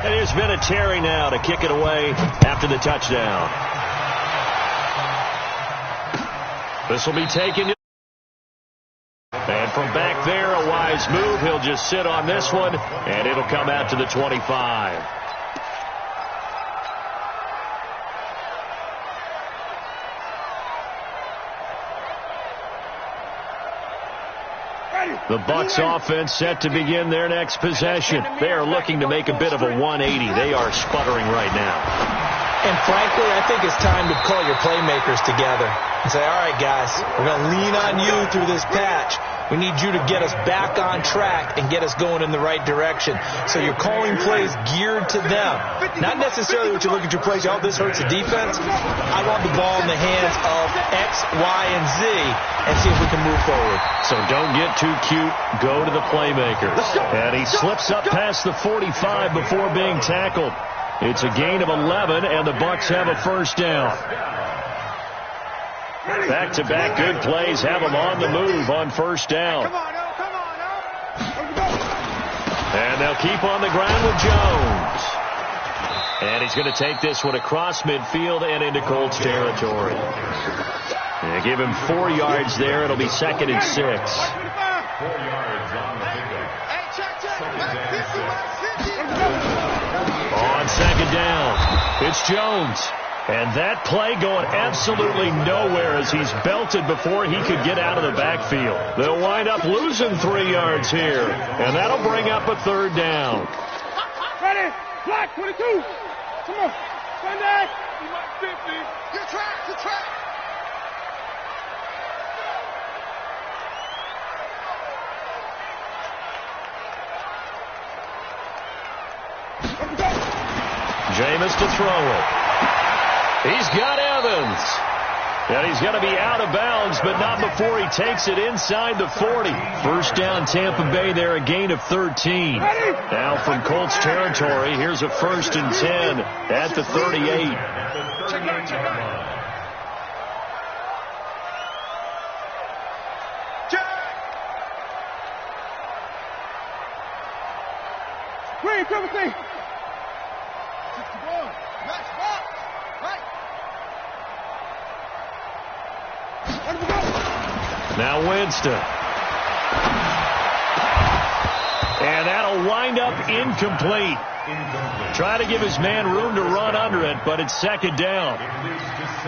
Speaker 1: And here's Vinatieri now to kick it away after the touchdown. This will be taken. And from back there, a wise move. He'll just sit on this one, and it'll come out to the 25. The Bucs offense set to begin their next possession. They are looking to make a bit of a 180. They are sputtering right now.
Speaker 4: And frankly, I think it's time to call your playmakers together and say, all right, guys, we're going to lean on you through this patch. We need you to get us back on track and get us going in the right direction. So you're calling plays geared to them. Not necessarily what you look at your plays, oh, this hurts the defense. I want the ball in the hands of X, Y, and Z and see if we can move forward.
Speaker 1: So don't get too cute. Go to the playmakers. And he slips up past the 45 before being tackled. It's a gain of 11, and the Bucs have a first down. Back-to-back good plays have them on the move on first down. And they'll keep on the ground with Jones. And he's going to take this one across midfield and into Colts territory. They give him 4 yards there. It'll be 2nd and 6.
Speaker 5: 4 yards on the pickup.
Speaker 1: On 2nd down, it's Jones. And that play going absolutely nowhere as he's belted before he could get out of the backfield. They'll wind up losing 3 yards here. And that'll bring up a 3rd down.
Speaker 3: Ready? Block 22. Come on. Sunday. 50.
Speaker 2: Good track. Good track.
Speaker 1: Jameis to throw it. He's got Evans. And he's going to be out of bounds, but not before he takes it inside the 40. First down, Tampa Bay there, a gain of 13. Now from Colts territory, here's a 1st and 10 at the 38.
Speaker 3: Green, Timothy.
Speaker 1: Now Winston. And that'll wind up incomplete. Try to give his man room to run under it, but it's 2nd down.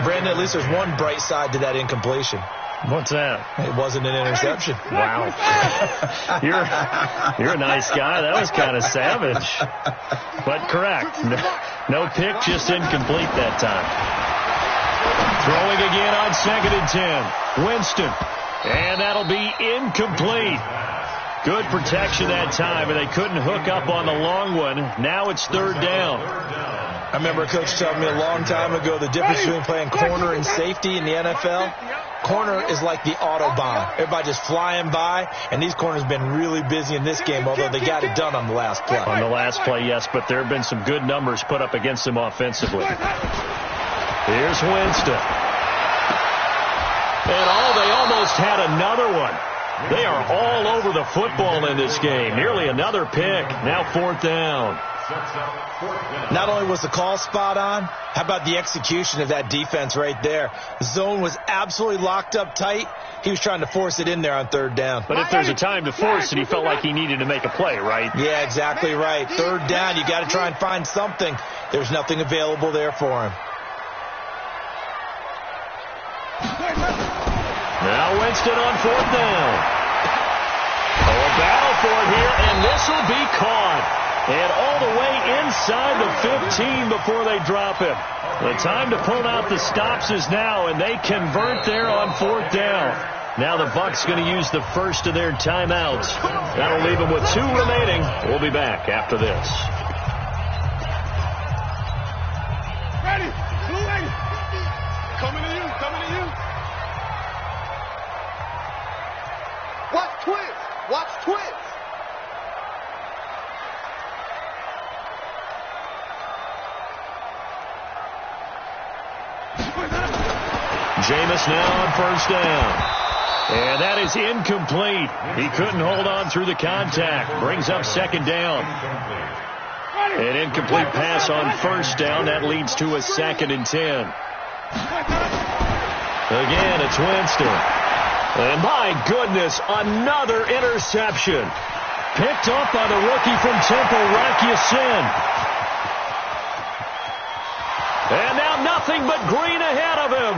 Speaker 4: Brandon, at least there's one bright side to that incompletion.
Speaker 1: What's that?
Speaker 4: It wasn't an interception.
Speaker 1: Wow. You're a nice guy. That was kind of savage. But correct. No pick, just incomplete that time. Throwing again on 2nd and 10. Winston. And that'll be incomplete. Good protection that time, and they couldn't hook up on the long one. Now it's 3rd down.
Speaker 4: I remember a coach telling me a long time ago the difference between playing corner and safety in the NFL. Corner is like the Autobahn. Everybody just flying by, and these corners have been really busy in this game, although they got it done on the last play.
Speaker 1: On the last play, yes, but there have been some good numbers put up against them offensively. Here's Winston. And they almost had another one. They are all over the football in this game. Nearly another pick. Now 4th down.
Speaker 4: Not only was the call spot on, how about the execution of that defense right there? The zone was absolutely locked up tight. He was trying to force it in there on 3rd down.
Speaker 1: But if there's a time to force it, he felt like he needed to make a play, right?
Speaker 4: Yeah, exactly right. 3rd down, you got to try and find something. There's nothing available there for him.
Speaker 1: Now Winston on 4th down. A battle for it here, and this will be caught. And all the way inside the 15 before they drop him. The time to pull out the stops is now, and they convert there on 4th down. Now the Bucs going to use the first of their timeouts. That'll leave them with 2 remaining. We'll be back after this.
Speaker 3: Ready. Blue lady. Coming to you. Coming to you.
Speaker 2: twins. Watch twins.
Speaker 1: Jameis now on first down. And that is incomplete. He couldn't hold on through the contact. Brings up second down. An incomplete pass on first down. That leads to a 2nd and 10. Again, it's Winston. And my goodness, another interception. Picked up by the rookie from Temple, Rocky Sin. And now nothing but green ahead of him.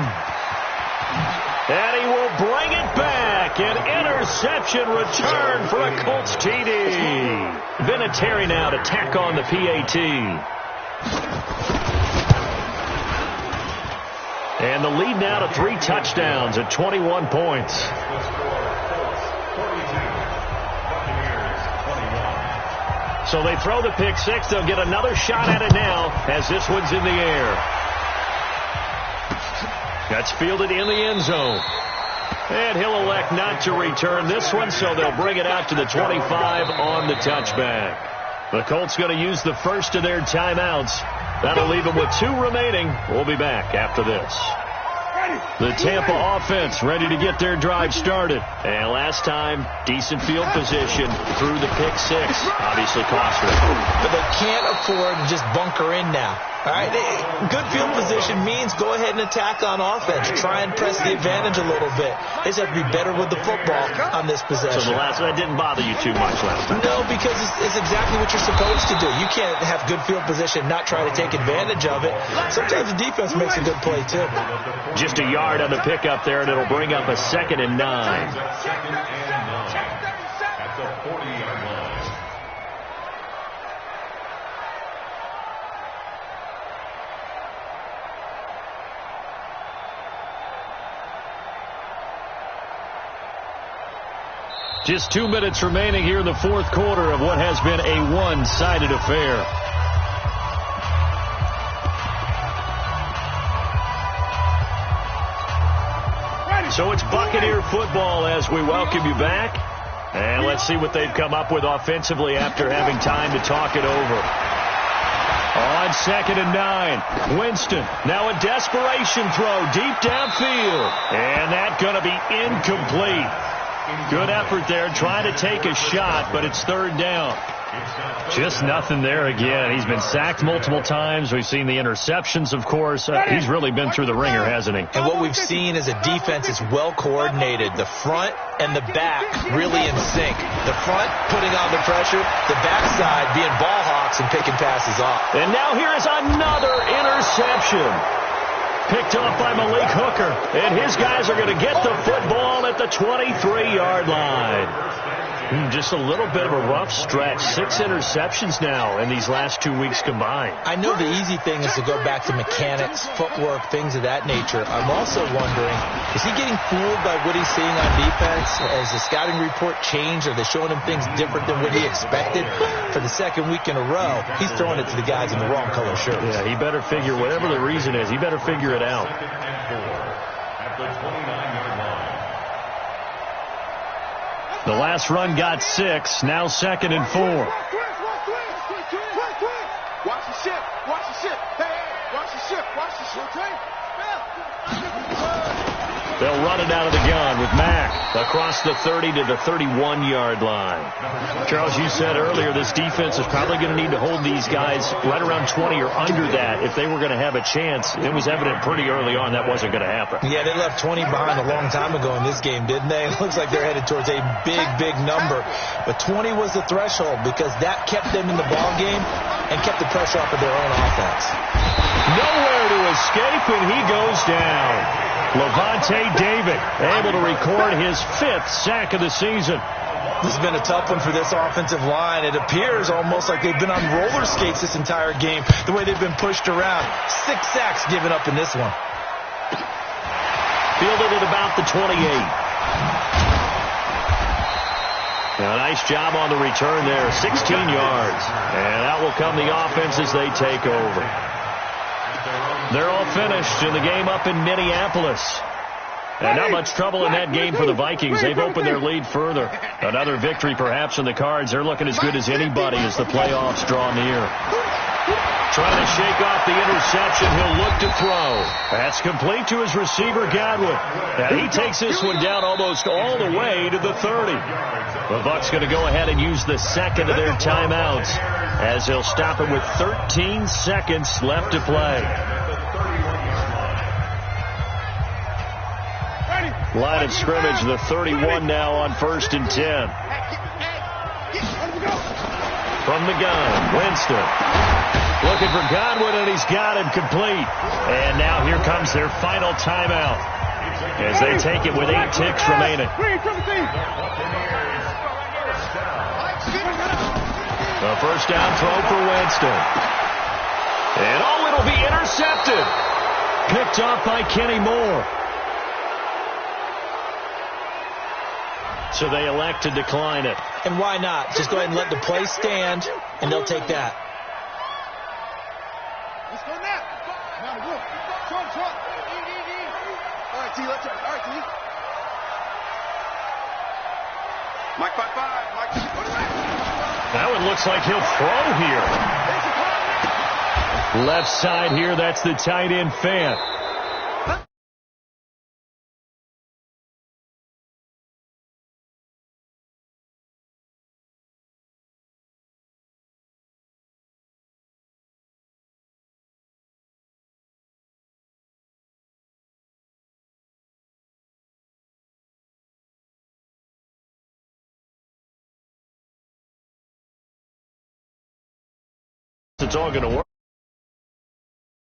Speaker 1: And he will bring it back. An interception return for a Colts TD. Vinatieri now to tack on the PAT. And the lead now to 3 touchdowns at 21 points. So they throw the pick six. They'll get another shot at it now as this one's in the air. That's fielded in the end zone. And he'll elect not to return this one, so they'll bring it out to the 25 on the touchback. The Colts going to use the first of their timeouts. That'll leave them with 2 remaining. We'll be back after this. The Tampa offense ready to get their drive started. And last time, decent field position through the pick six. Obviously cost them.
Speaker 4: But they can't afford to just bunker in now. All right, good field position means go ahead and attack on offense. Try and press the advantage a little bit. They just have to be better with the football on this possession.
Speaker 1: So that didn't bother you too much last time?
Speaker 4: No, because it's exactly what you're supposed to do. You can't have good field position and not try to take advantage of it. Sometimes the defense makes a good play, too.
Speaker 1: Just a yard on the pickup there, and it'll bring up a 2nd and 9.
Speaker 5: At the 40-yard line.
Speaker 1: Just 2 minutes remaining here in the fourth quarter of what has been a one-sided affair. So it's Buccaneer football as we welcome you back. And let's see what they've come up with offensively after having time to talk it over. On 2nd and 9, Winston. Now a desperation throw deep downfield. And that's going to be incomplete. Good effort there, trying to take a shot, but it's 3rd down. Just nothing there again. He's been sacked multiple times. We've seen the interceptions, of course. He's really been through the ringer, hasn't he?
Speaker 4: And what we've seen is a defense that's well coordinated. The front and the back really in sync. The front putting on the pressure, the backside being ball hawks and picking passes off.
Speaker 1: And now here is another interception. Picked off by Malik Hooker. And his guys are going to get the football at the 23-yard line. Just a little bit of a rough stretch. 6 interceptions now in these last 2 weeks combined.
Speaker 4: I know the easy thing is to go back to mechanics, footwork, things of that nature. I'm also wondering, is he getting fooled by what he's seeing on defense? Has the scouting report changed? Are they showing him things different than what he expected? For the 2nd week in a row, he's throwing it to the guys in the wrong color shirts.
Speaker 1: Yeah, he better figure, whatever the reason is, he better figure it out.
Speaker 5: At the 29-yard line.
Speaker 1: The last run got 6. Now 2nd and 4.
Speaker 2: Watch the ship. Watch the ship. Hey, watch the ship. Watch the ship.
Speaker 1: They'll run it out of the gun with Mack across the 30 to the 31-yard line. Charles, you said earlier this defense is probably going to need to hold these guys right around 20 or under that if they were going to have a chance. It was evident pretty early on that wasn't going to happen.
Speaker 4: Yeah, they left 20 behind a long time ago in this game, didn't they? It looks like they're headed towards a big, big number. But 20 was the threshold because that kept them in the ball game and kept the pressure off of their own offense.
Speaker 1: Nowhere to escape, and he goes down. Levante David able to record his 5th sack of the season.
Speaker 4: This has been a tough one for this offensive line. It appears almost like they've been on roller skates this entire game, the way they've been pushed around. 6 sacks given up in this one.
Speaker 1: Fielded at about the 28. Now, a nice job on the return there, 16 yards. And that will come the offense as they take over. They're all finished in the game up in Minneapolis. And not much trouble in that game for the Vikings. They've opened their lead further. Another victory perhaps in the cards. They're looking as good as anybody as the playoffs draw near. Trying to shake off the interception. He'll look to throw. That's complete to his receiver, Godwin. Now he takes this one down almost all the way to the 30. The Bucs going to go ahead and use the second of their timeouts as they'll stop it with 13 seconds left to play. Line of scrimmage, the 31 now on 1st and 10. From the gun, Winston. Looking for Godwin, and he's got him complete. And now here comes their final timeout as they take it with 8 ticks remaining. The first down throw for Winston. And it'll be intercepted. Picked off by Kenny Moore. So they elect to decline it.
Speaker 4: And why not? Just go ahead and let the play stand, and they'll take that.
Speaker 2: Let's go now. Now, look. Trump. All right, T, let's go. All right, T. Mike 5-5. Mike,
Speaker 1: that one looks like he'll throw here. Left side here, that's the tight end Fant. It's all going to work.